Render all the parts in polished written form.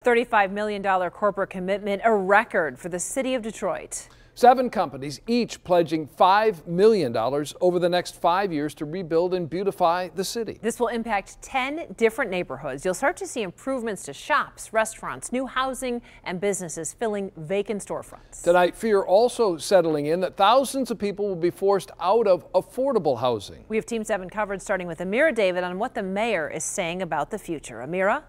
$35 million corporate commitment, a record for the city of Detroit. 7 companies, each pledging $5 million over the next 5 years to rebuild and beautify the city. This will impact 10 different neighborhoods. You'll start to see improvements to shops, restaurants, new housing, and businesses filling vacant storefronts. Tonight, fear also settling in that thousands of people will be forced out of affordable housing. We have Team 7 coverage starting with Amira David on what the mayor is saying about the future. Amira?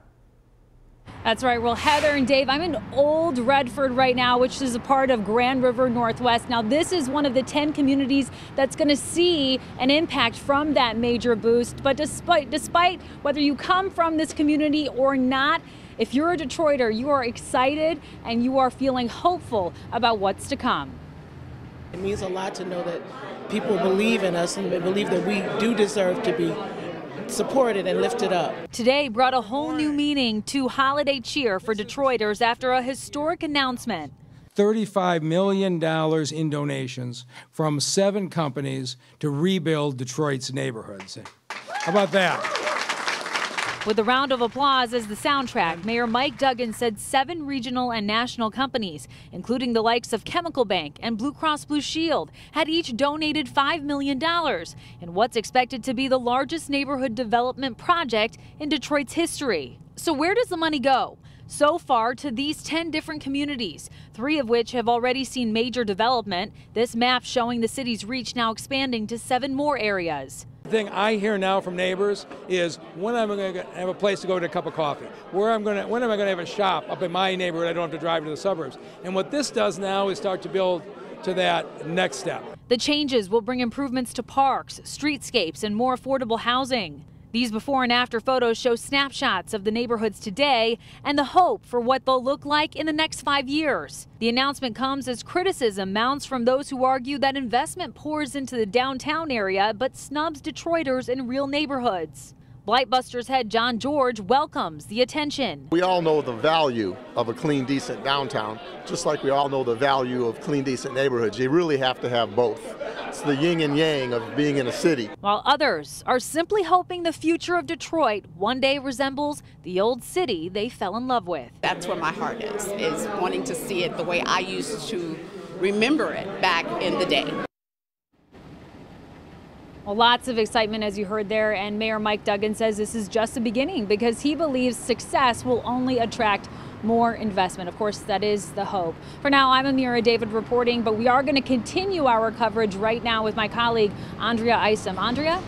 That's right. Well, Heather and Dave, I'm in Old Redford right now, which is a part of Grand River Northwest. Now, this is one of the 10 communities that's going to see an impact from that major boost. But despite whether you come from this community or not, if you're a Detroiter, you are excited and you are feeling hopeful about what's to come. It means a lot to know that people believe in us and believe that we do deserve to be supported and lifted up. Today brought a whole new meaning to holiday cheer for Detroiters after a historic announcement. $35 million in donations from 7 companies to rebuild Detroit's neighborhoods. How about that? With a round of applause as the soundtrack, Mayor Mike Duggan said 7 regional and national companies, including the likes of Chemical Bank and Blue Cross Blue Shield, had each donated $5 million in what's expected to be the largest neighborhood development project in Detroit's history. So where does the money go? So far to these 10 different communities, 3 of which have already seen major development. This map showing the city's reach now expanding to 7 more areas. The thing I hear now from neighbors is when am I going to have a place to go to a cup of coffee? When am I going to have a shop up in my neighborhood? I don't have to drive to the suburbs. And what this does now is start to build to that next step. The changes will bring improvements to parks, streetscapes, and more affordable housing. These before and after photos show snapshots of the neighborhoods today and the hope for what they'll look like in the next 5 years. The announcement comes as criticism mounts from those who argue that investment pours into the downtown area but snubs Detroiters in real neighborhoods. Blightbusters head John George welcomes the attention. We all know the value of a clean, decent downtown, just like we all know the value of clean, decent neighborhoods. You really have to have both. It's the yin and yang of being in a city. While others are simply hoping the future of Detroit one day resembles the old city they fell in love with. That's where my heart is wanting to see it the way I used to remember it back in the day. Well, lots of excitement, as you heard there, and Mayor Mike Duggan says this is just the beginning because he believes success will only attract more investment. Of course, that is the hope. For now, I'm Amira David reporting, but we are going to continue our coverage right now with my colleague, Andrea Isom. Andrea?